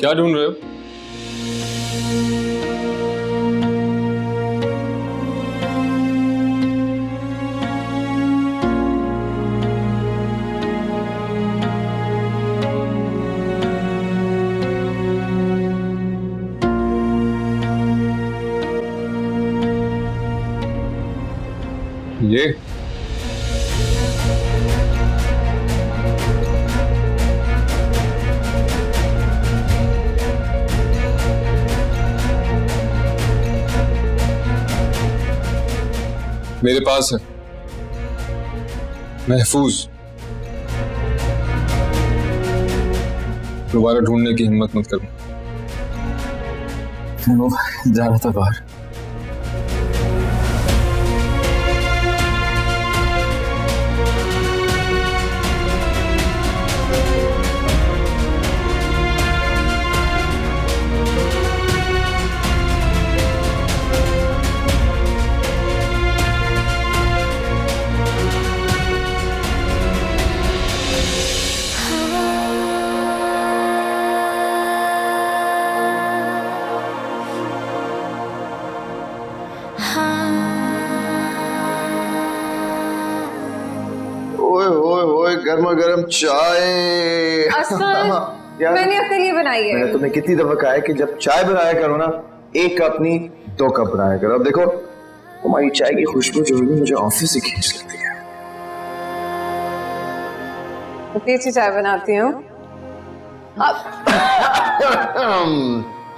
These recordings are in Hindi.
क्या ढूंढ रहे हो? ये मेरे पास है, महफूज। दोबारा ढूंढने की हिम्मत मत करो। वो जा रहा था बाहर। ओए ओए ओए, गर्मा गर्म चाय। मैंने आपके लिए बनाई है। मैंने तुम्हें कितनी दफा कहा है कि जब चाय बनाया करो ना, एक कप नहीं 2 कप बनाया करो। अब देखो, तुम्हारी चाय की खुशबू जो है मुझे ऑफिस से खींच लेती है। कितनी अच्छी चाय बनाती हूँ।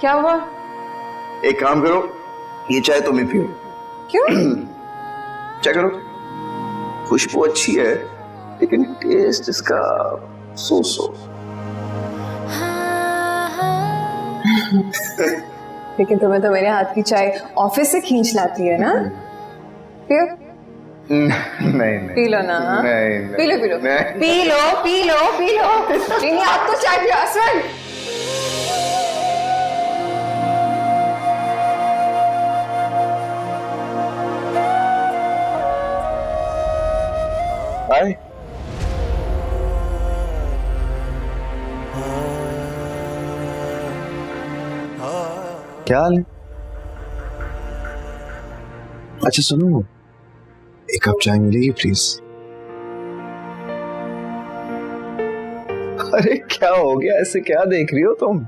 क्या हुआ? एक काम करो, ये चाय तुम ही पियो। क्यों? चाय करो, खुशबू अच्छी है लेकिन टेस्ट इसका सो सो। लेकिन तुम्हें तो मेरे हाथ की चाय ऑफिस से खींच लाती है ना? पियो। नहीं नहीं, पी लो ना। नहीं, पी लो पी लो नहीं। P low P low P low. नहीं आप तो चाय पियो असवन। हाय, क्या हाल है? अच्छा सुनो, एक कप चाय मिलेगी प्लीज? अरे क्या हो गया, ऐसे क्या देख रही हो तुम?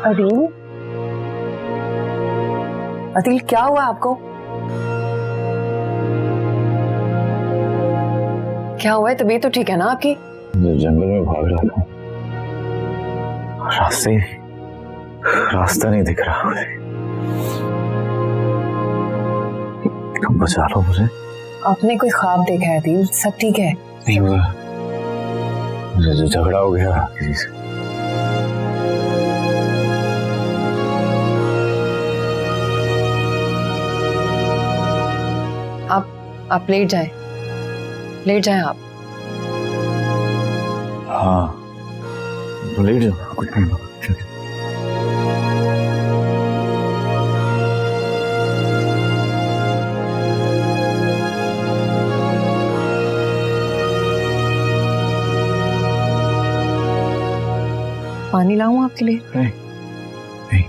अदिल, अदिल क्या हुआ आपको? क्या हुआ है? तबीयत तो ठीक है ना आपकी? मैं जंगल में भाग रहा था, रास्ता नहीं दिख रहा मुझे। तुम बचा लो मुझे। आपने कोई ख्वाब देखा है अदिल? सब ठीक है? नहीं हुआ, मुझे जो झगड़ा हो गया किसी से। आप लेट जाएं आप। हाँ तो लेट जाओ, कुछ नहीं होगा। पानी लाऊं आपके लिए? नहीं नहीं।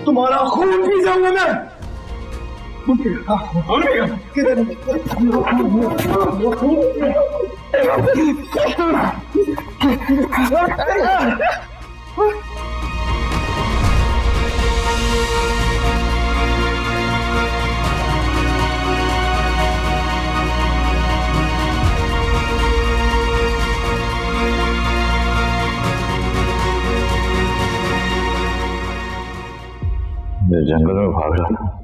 तुम्हारा खून पी जाऊंगा मैं। मैं जंगल में भाग रहा था,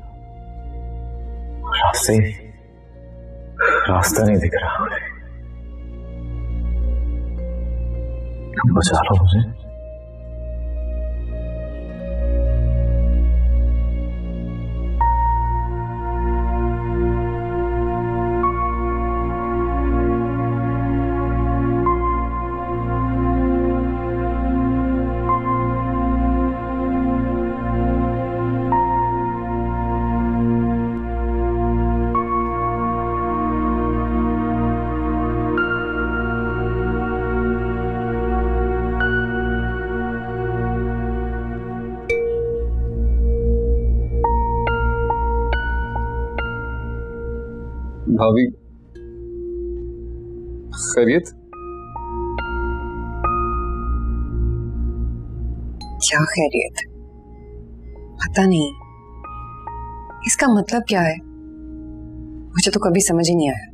रास्ता नहीं दिख रहा मुझे। बचा लो मुझे। भाभी खैरियत? क्या खैरियत? पता नहीं इसका मतलब क्या है, मुझे तो कभी समझ ही नहीं आया।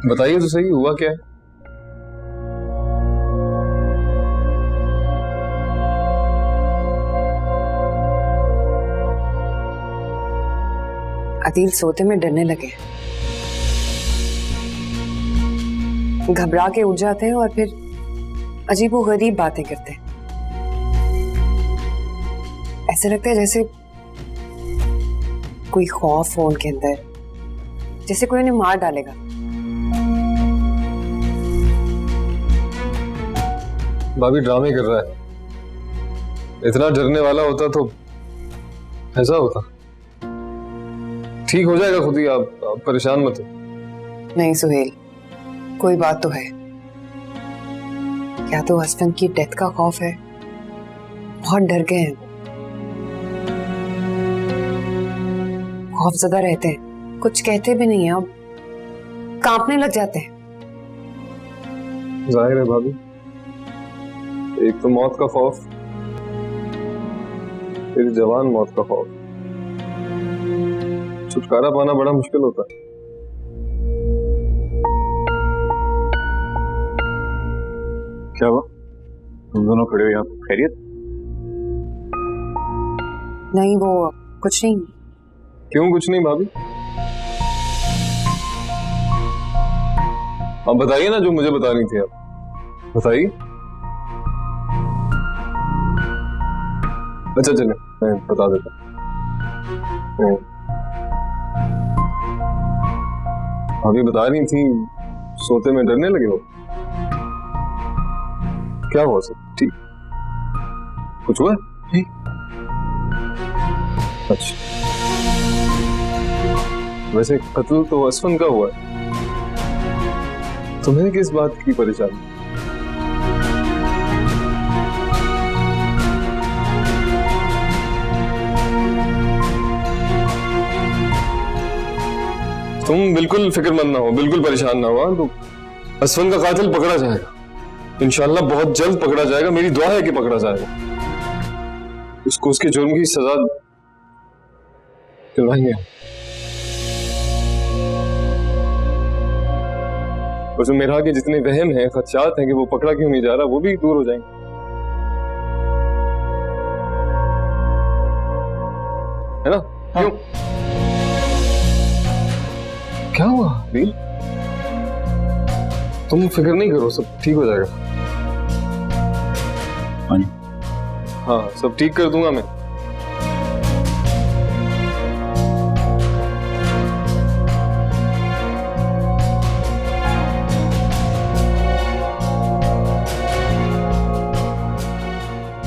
बताइए तो सही, हुआ क्या है? अदील सोते में डरने लगे, घबरा के उठ जाते हैं और फिर अजीबोगरीब बातें करते हैं। ऐसे लगता है जैसे कोई खौफ हो उनके अंदर, जैसे कोई उन्हें मार डालेगा। भाभी ड्रामे कर रहा है। इतना डरने वाला होता तो ऐसा होता। ठीक हो जाएगा खुद ही, आप परेशान मत हो। नहीं सुहेल, कोई बात तो है। क्या तो हस्बैंड की डेथ का खौफ है, बहुत डर गए हैं, खौफज़दा रहते हैं, कुछ कहते भी नहीं है, अब कांपने लग जाते हैं। जाहिर है भाभी, एक तो मौत का खौफ, फिर जवान मौत का खौफ। छुटकारा पाना बड़ा मुश्किल होता है। क्या हुआ? तुम दोनों खड़े हो यहाँ, खैरियत? नहीं वो कुछ नहीं। क्यों कुछ नहीं भाभी? आप बताइए ना जो मुझे बतानी थी, आप बताइए। अच्छा चले मैं बता देता हूँ। अभी बता रही थी सोते में डरने लगे हो। क्या हुआ सर? ठीक कुछ हुआ? नहीं। अच्छा, वैसे कत्ल तो असफन का हुआ है, तुम्हें किस बात की परेशानी? तुम बिल्कुल फिक्रमंद ना हो, बिल्कुल परेशान ना हो। तो असफन का कातिल पकड़ा जाएगा इंशाल्लाह, बहुत जल्द पकड़ा जाएगा। मेरी दुआ है कि पकड़ा जाएगा। उसको उसके जुर्म की सजा दिलवाएंगे। और जो मेरा के जितने वहम हैं, खदशात हैं कि वो पकड़ा क्यों नहीं जा रहा, वो भी दूर हो जाएंगे। है ना? क्यों? क्या हुआ अभी? तुम फिक्र नहीं करो, सब ठीक हो जाएगा। हाँ सब ठीक कर दूंगा मैं।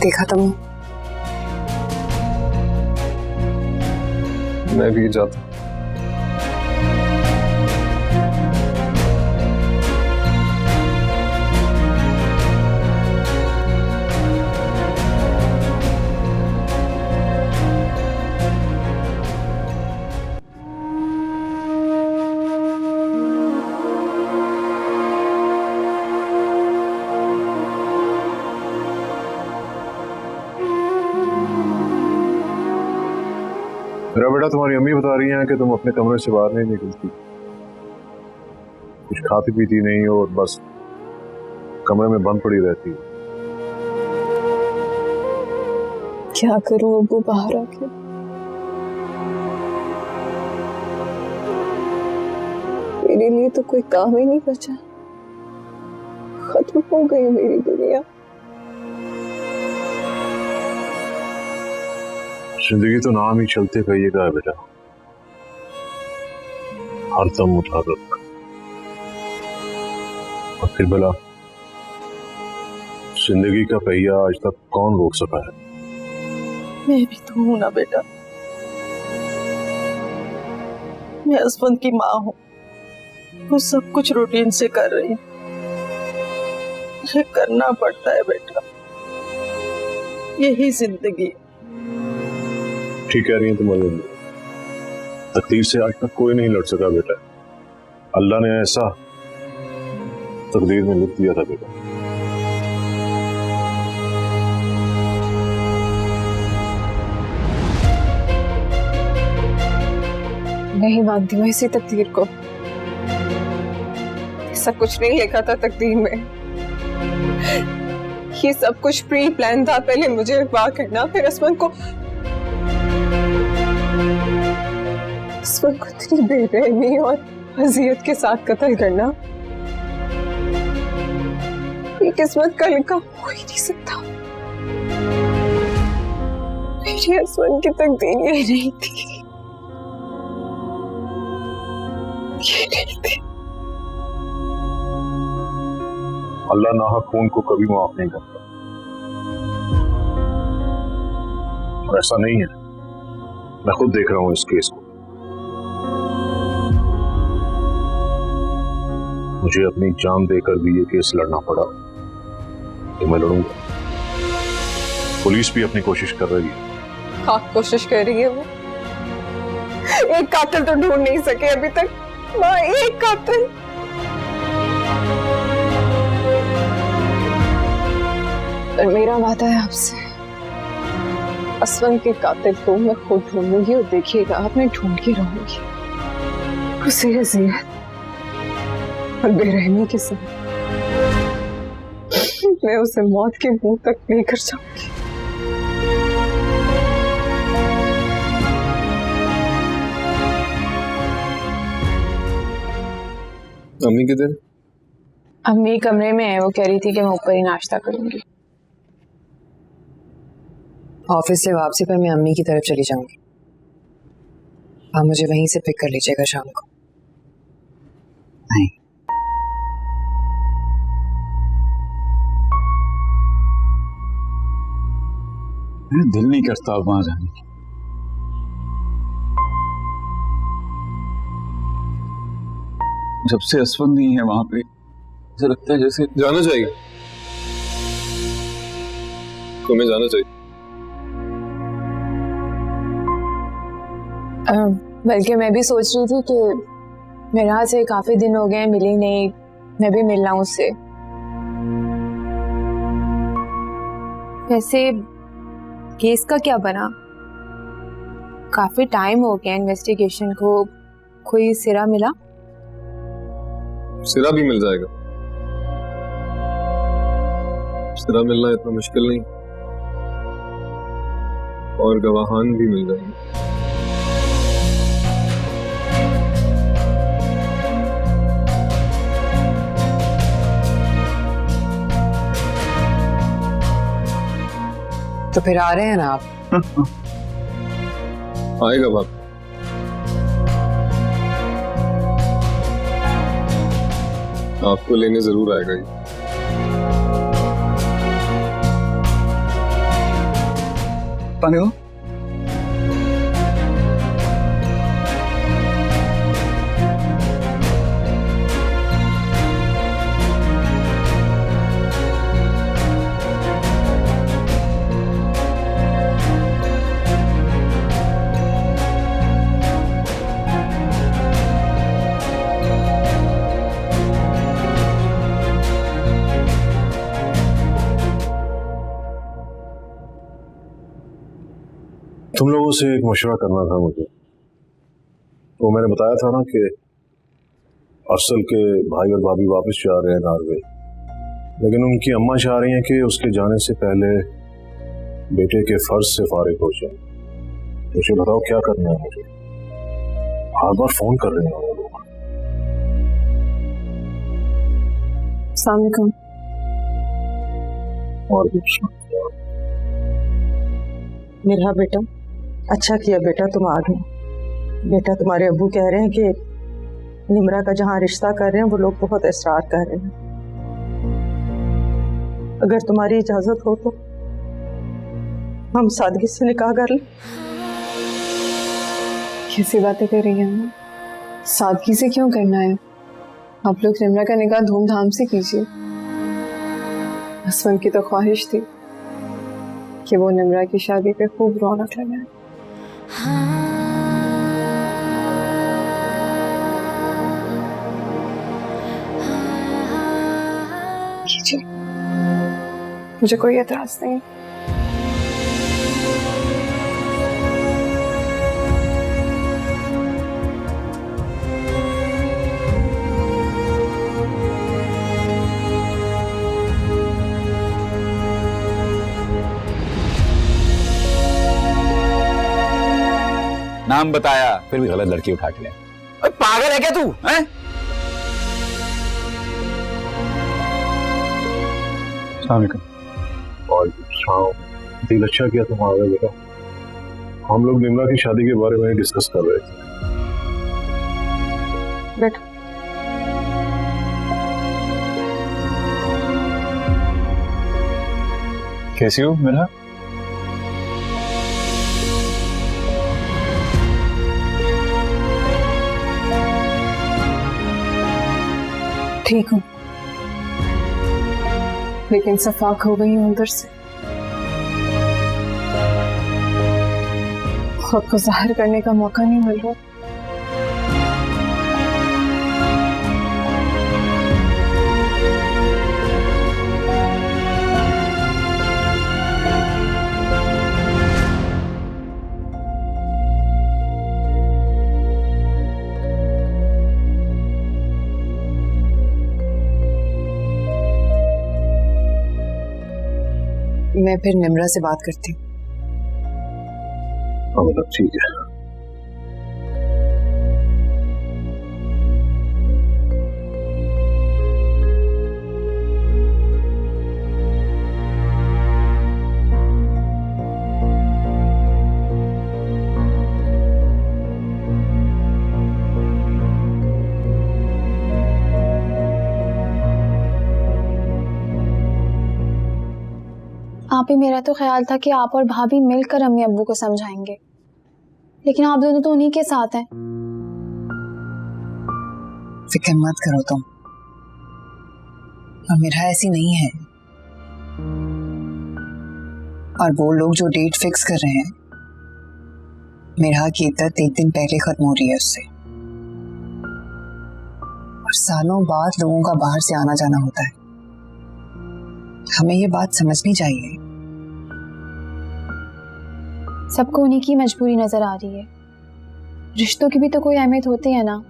देखा तुमने? मैं भी जाता। मेरा बेटा, तुम्हारी अम्मी बता रही हैं कि तुम अपने कमरे से बाहर नहीं निकलती, कुछ खाती पीती नहीं और बस कमरे में बंद पड़ी रहती है। क्या करूं अब्बू बाहर आके? मेरे लिए तो कोई काम ही नहीं बचा, खत्म हो गई मेरी दुनिया। जिंदगी तो नाम ही चलते कहिएगा है बेटा, हर दम मुताबिक। और फिर भला जिंदगी का पहिया आज तक कौन रोक सका है? मैं भी तो हूं ना बेटा, मैं असफंद की माँ हूँ, वो सब कुछ रूटीन से कर रही है, मुझे करना पड़ता है बेटा, यही जिंदगी है। ठीक कह रही हैं तुम्हारी अम्मी, तकदीर से आज तक कोई नहीं लड़ सका बेटा, अल्लाह ने ऐसा तकदीर में लिख दिया था बेटा। नहीं मानती मैं इसी तकदीर को, ऐसा कुछ नहीं लिखा था तकदीर में, ये सब कुछ प्री प्लान था। पहले मुझे वाह करना, फिर असफंद को इतनी बेरहमी और अजियत के साथ कत्ल करना, ये किस्मत का लिखा हो ही नहीं सकता। मेरे असफंद की तकदीर ये नहीं थी, ये नहीं थी। अल्लाह नाहक खून को कभी माफ नहीं करता, और ऐसा नहीं है, मैं खुद देख रहा हूं इस केस को। मुझे अपनी जान देकर भी ये केस लड़ना पड़ा तो मैं लड़ूंगा। पुलिस भी अपनी कोशिश कर रही है। हाँ, कोशिश कर रही है वो, एक कातिल तो ढूंढ नहीं सके अभी तक। माँ, एक कातिल। पर मेरा वादा है आपसे, असफंद के कातिल को मैं खुद ढूंढूंगी, और देखिएगा आप, मैं ढूंढ के रहूंगी। उसे अजियत और बेरहमी के साथ मैं उसे मौत के मुंह तक लेकर जाऊंगी। अम्मी किधर? अम्मी कमरे में है, वो कह रही थी कि मैं ऊपर ही नाश्ता करूंगी। ऑफिस से वापसी पर मैं अम्मी की तरफ चली जाऊंगी, आप मुझे वहीं से पिक कर लीजिएगा शाम को। नहीं, मेरा दिल नहीं करता अब वहां जाने की। जब से असफंद नहीं है वहां पे, मुझे लगता है जैसे जाना चाहिए, तुम्हें जाना चाहिए। बल्कि मैं भी सोच रही थी कि मेरे हाथ से काफी दिन हो गए मिली नहीं, मैं भी मिल रहा हूँ उससे। वैसे केस का क्या बना? काफी टाइम हो गया इन्वेस्टिगेशन को, कोई सिरा मिला? सिरा भी मिल जाएगा, सिरा मिलना इतना मुश्किल नहीं, और गवाहान भी मिल जाएंगे। तो फिर आ रहे हैं ना आप? आएगा बाप, आपको लेने जरूर आएगा ये। पानी दो। तुम लोगों से एक मशवरा करना था मुझे। वो मैंने बताया था ना कि अरसल के भाई और भाभी वापस जा रहे हैं नॉर्वे, लेकिन उनकी अम्मा चाह रही हैं कि उसके जाने से पहले बेटे के फर्ज से फारिग हो जाए। मुझे बताओ क्या करना है मुझे? बार बार फोन कर रहे हैं वो लोग। अस्सलाम वालेकुम। और कुछ मेरा बेटा, अच्छा किया बेटा तुम आ गए। बेटा तुम्हारे अब्बू कह रहे हैं कि निमरा का जहाँ रिश्ता कर रहे हैं वो लोग बहुत इसरार कर रहे हैं। अगर तुम्हारी इजाजत हो तो हम सादगी से निकाह कर लें। कैसी बातें कर रही हैं? सादगी से क्यों करना है? आप लोग निमरा का निकाह धूमधाम से कीजिए। असवन की तो ख्वाहिश थी कि वो निमरा की शादी पे खूब रौनक लगाए। कीजिए, मुझे कोई एतराज नहीं। नाम बताया फिर भी गलत लड़की उठा के ले। अरे पागल है क्या तू? हैं? और दिल अच्छा किया तुम आ गए बेटा। हम लोग निमरा की शादी के बारे में डिस्कस कर रहे थे। बेटा कैसी हो मेरा? ठीक हूँ, लेकिन सफाक हो गई हूँ अंदर से। खुद को जाहिर करने का मौका नहीं मिल रहा। मैं फिर निमरा से बात करती हूँ। मतलब ठीक है। आप ही, मेरा तो ख्याल था कि आप और भाभी मिलकर अम्मी अब्बू को समझाएंगे, लेकिन आप दोनों तो उन्हीं के साथ हैं। फिक्र मत करो तुम, और मेरा ऐसी नहीं है। और वो लोग जो डेट फिक्स कर रहे हैं, मेरा की इद्दत एक दिन पहले खत्म हो रही है उससे। और सालों बाद लोगों का बाहर से आना जाना होता है। हमें ये बात समझनी चाहिए। सबको उन्हीं की मजबूरी नजर आ रही है। रिश्तों की भी तो कोई अहमियत होती है ना।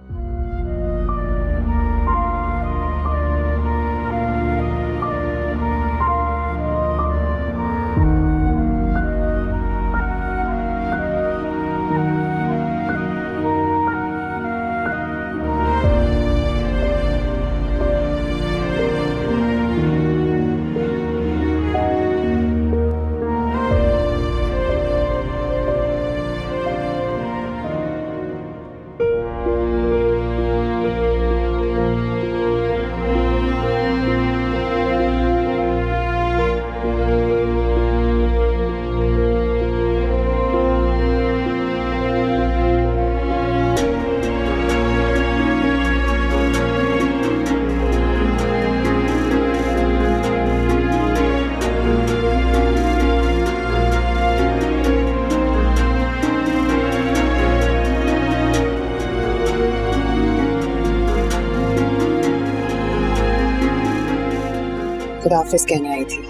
खुदाफिज कहने आई थी,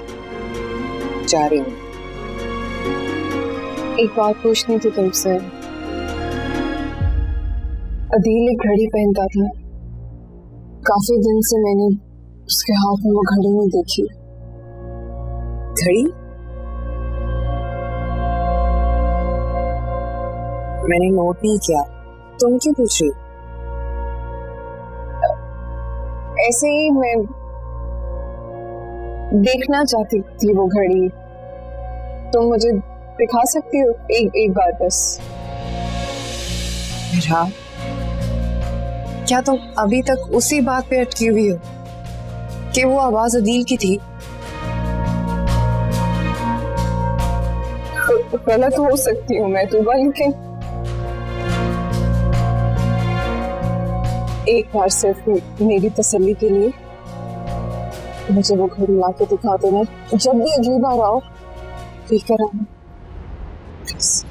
जा रही हूँ। एक बात पूछनी थी तुमसे। अदील एक घड़ी पहनता था, काफी दिन से मैंने उसके हाथ में वो घड़ी नहीं देखी। घड़ी? मैंने नोट नहीं किया, तुम क्यों पूछ रही? ऐसे ही मैं देखना चाहती थी वो घड़ी, तुम मुझे दिखा सकती हो एक बार बस? मेरा, क्या तुम अभी तक उसी बात पे अटकी हुई हो कि वो आवाज अदील की थी? गलत हो सकती हूँ मैं तूबा, लेकिन एक बार सिर्फ मेरी तसल्ली के लिए मुझे वो घड़ी ला के दिखा देना। जब भी अगली बार आओ लेकर आना प्लीज।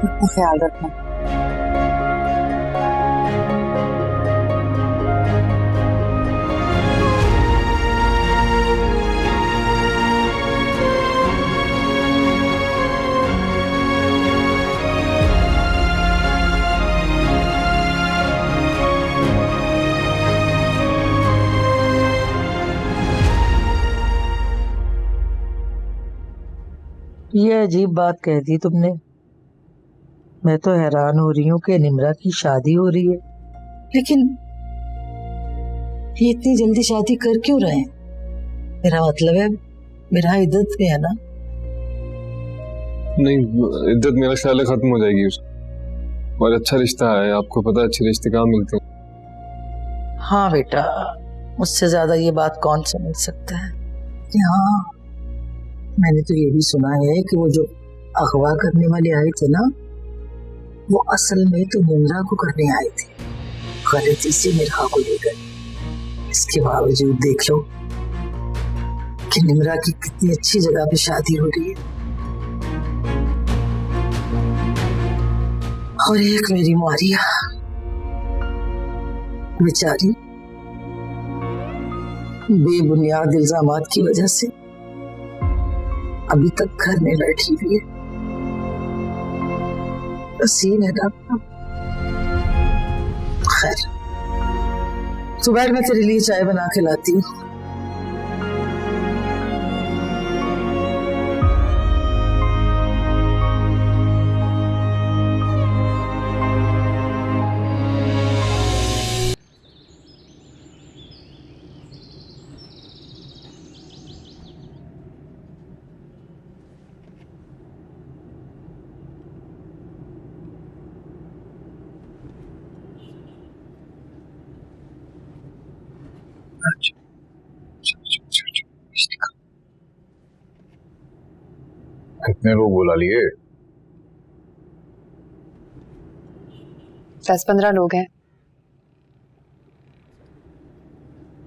अपना ख्याल रखना। ये अजीब बात कह दी तुमने। मैं तो हैरान हो रही हूँ कि निम्रा की शादी हो रही है, लेकिन ये इतनी जल्दी शादी कर क्यों रहे हैं? मेरा मतलब है मेरा इद्दत में है ना। नहीं, इद्दत मेरा ख्याल है खत्म हो जाएगी उसकी, और अच्छा रिश्ता है, आपको पता है अच्छे रिश्ते कहाँ मिलते हैं। हाँ बेटा, मुझसे ज्यादा ये बात कौन समझ सकता है कि हाँ, मैंने तो ये भी सुना है कि वो जो अगवा करने वाले आए थे ना, वो असल में तो निम्रा को करने आए थे, गलती से निम्रा को ले गए। इसके बावजूद देख लो कि निम्रा की कितनी अच्छी जगह पे शादी हो रही है, और एक मेरी मारिया बेचारी बेबुनियाद इल्जामात की वजह से अभी तक घर में बैठी हुई है। सीन है ना। खैर, सुबह मैं तेरे लिए चाय बना के लाती हूँ। कितने लोग बुला लिए? 10-15 लोग हैं,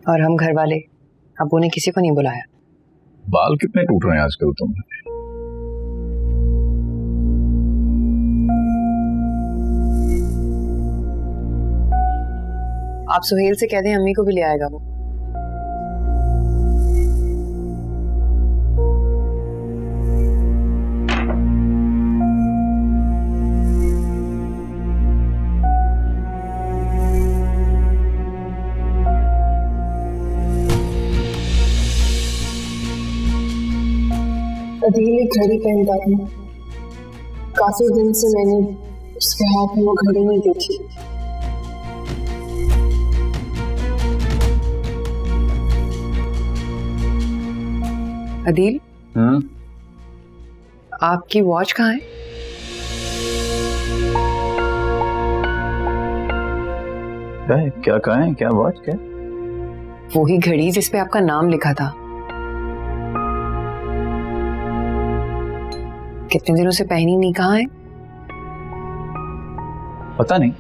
और हम घर वाले। अबू ने किसी को नहीं बुलाया। बाल कितने टूट रहे हैं आजकल तुमने? आप सुहेल से कह दें अम्मी को भी ले आएगा वो। अदील एक घड़ी पहनता था, काफी दिन से मैंने उसके हाथ में वो घड़ी नहीं देखी। अदील, आपकी वॉच कहाँ है? क्या कहा है? क्या वॉच? क्या? वही घड़ी जिसपे आपका नाम लिखा था। कितने दिनों से पहनी नहीं, कहाँ है? पता नहीं,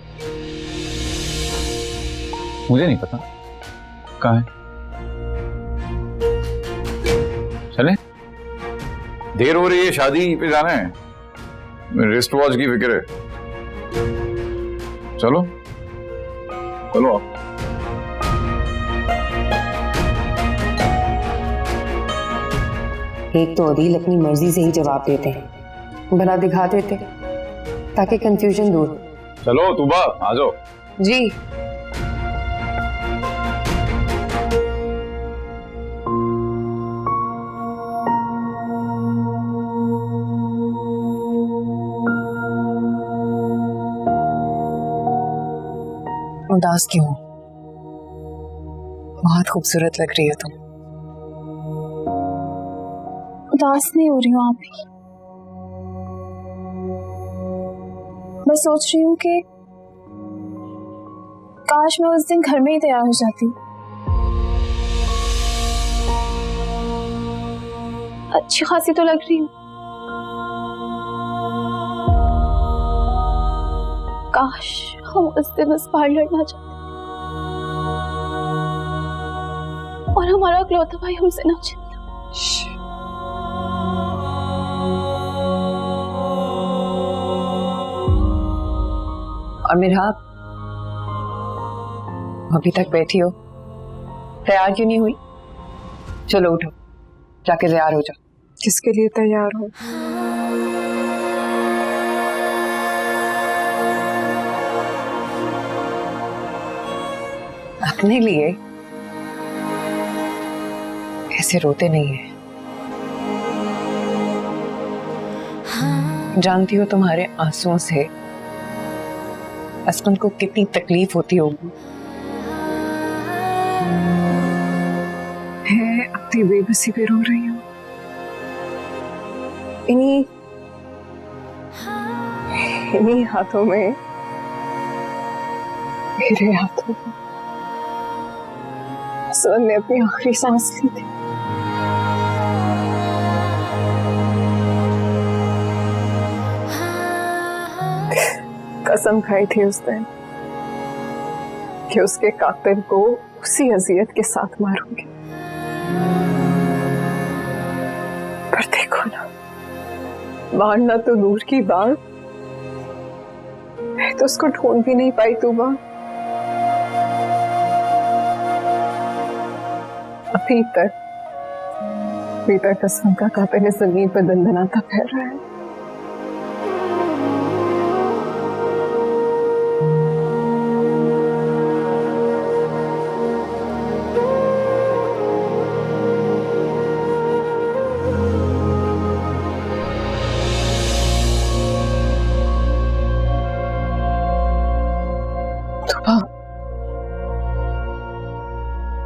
मुझे नहीं पता कहाँ है। चले, देर हो रही है, शादी पे जाना है। रिस्ट वॉच की फिक्र है। चलो चलो आप। एक तो अदील अपनी मर्जी से ही जवाब देते हैं, बना दिखा देते ताकि कंफ्यूजन दूर हो। चलो तूबा आ जाओ। जी उदास क्यों? बहुत खूबसूरत लग रही है तुम। उदास नहीं हो रही हूँ आप ही, बस सोच रही हूँ कि काश मैं उस दिन घर में ही तैयार हो जाती। अच्छी खासी तो लग रही हूँ। काश हम उस दिन उस पार्लर ना जाते और हमारा इकलौता भाई हमसे ना छिनता। और मेरा अभी तक बैठी हो, तैयार क्यों नहीं हुई? चलो उठो, जाके तैयार हो जाओ। किसके लिए तैयार हो? अपने लिए। ऐसे रोते नहीं है। जानती हो तुम्हारे आंसुओं से असमन को कितनी तकलीफ होती होगी। मैं अपनी बेबसी पे रो रही हूँ। इन्हीं हाथों में, मेरे हाथों में असमन ने अपनी आखिरी सांस ली थी। कसम खाई थी उस दिन कि उसके कातिल को उसी अजियत के साथ मारूंगी। पर देखो ना, मारना तो दूर की बात, मैं तो उसको ढूंढ भी नहीं पाई तूबा। अभी तक असम का कातिल जमीन पर दंदनाता फैल रहा है।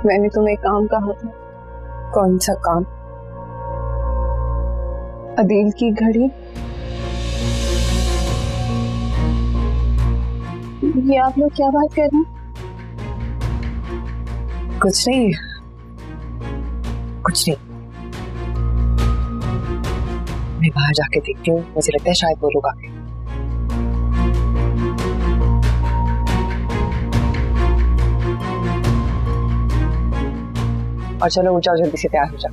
मैंने तुम्हें काम कहा था। कौन सा काम? अदील की घड़ी। ये आप लोग क्या बात कर रहे हैं? कुछ नहीं, कुछ नहीं। मैं बाहर जाके देखती हूँ, मुझे लगता है शायद वो लोग आ गए। और चलो उठ जाओ, जल्दी से तैयार हो जाओ।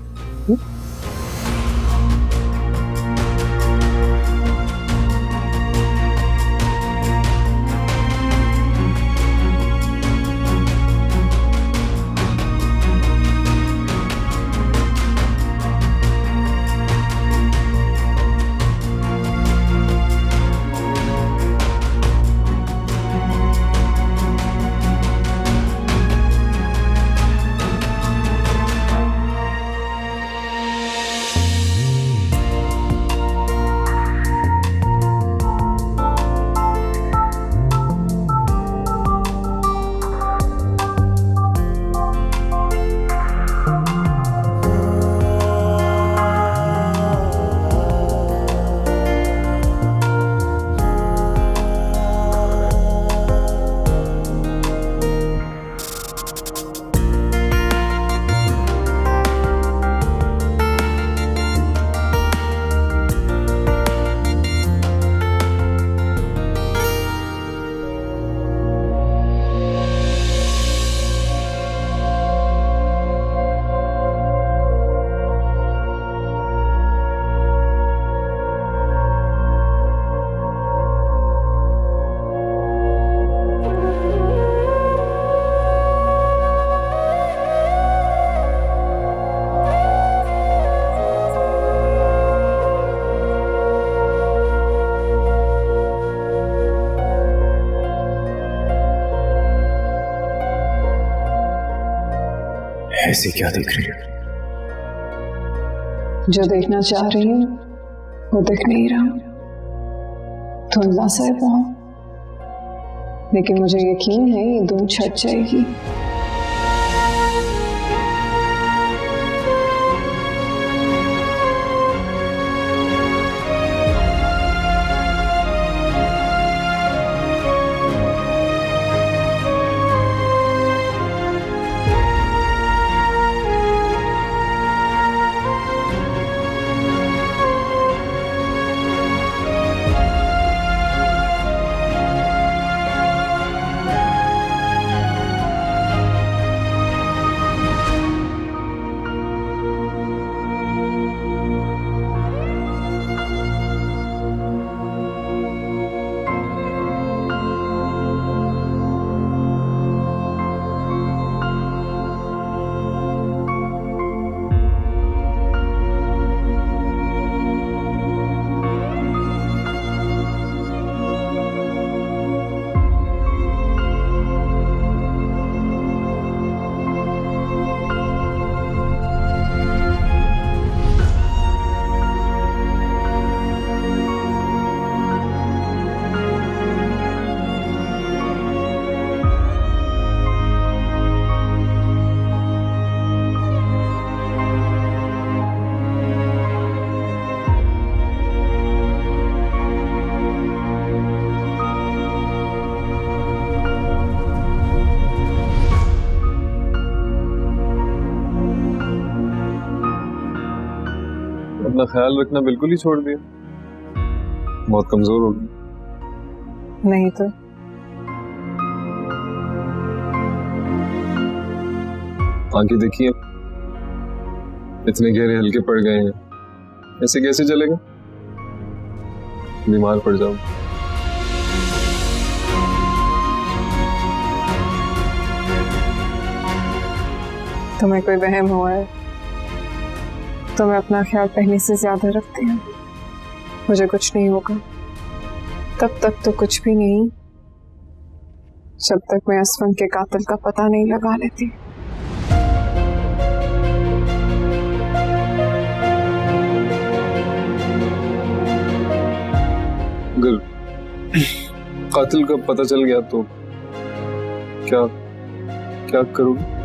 ऐसी क्या देख रही है? जो देखना चाह रही हूँ वो दिख नहीं रहा, धुंधला सा है बहुत, लेकिन मुझे यकीन है ये धुंध छट जाएगी। अपना ख्याल रखना बिल्कुल ही छोड़ दिया, बहुत कमजोर हो गई। नहीं तो आंखें देखिए, इतने गहरे हल्के पड़ गए हैं, ऐसे कैसे चलेगा? बीमार पड़ जाऊं। तुम्हें कोई वहम हुआ है? तो मैं अपना ख्याल पहले से ज्यादा रखती हूँ, मुझे कुछ नहीं होगा। तब तक तो कुछ भी नहीं, जब तक मैं असफन के कातिल का पता नहीं लगा लेती। अगर कातिल का पता चल गया तो क्या क्या करूँगी?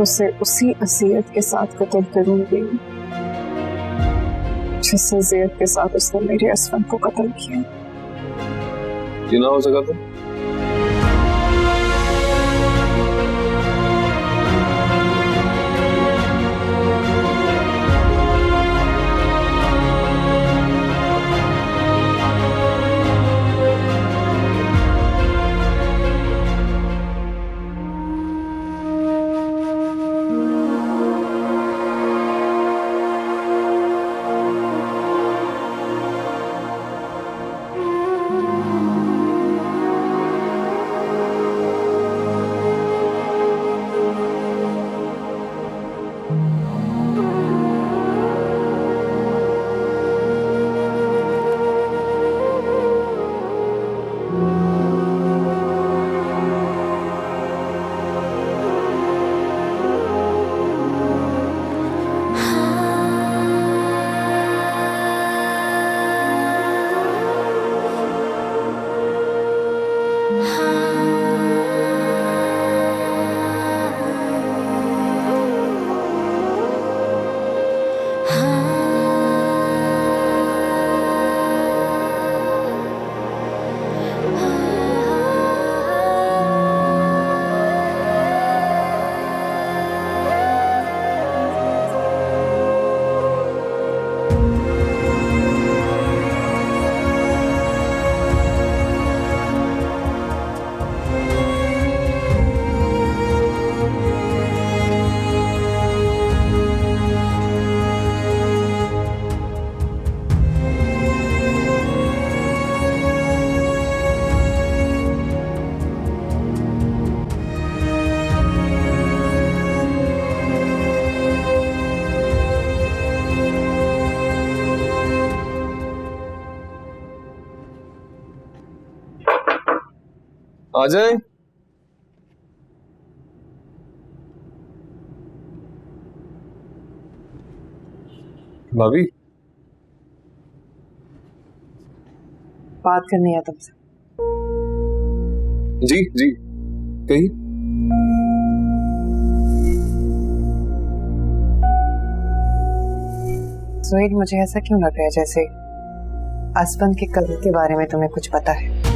उसे उसी असीयत के साथ कत्ल करूंगी जिस असीयत के साथ उसने मेरे असफन को कत्ल किया। ये ना हो सका तो आ जाए। भाभी बात करनी है तुमसे। जी जी कही। सुहेल, मुझे ऐसा क्यों लग रहा है जैसे असफन के कत्ल के बारे में तुम्हें कुछ पता है?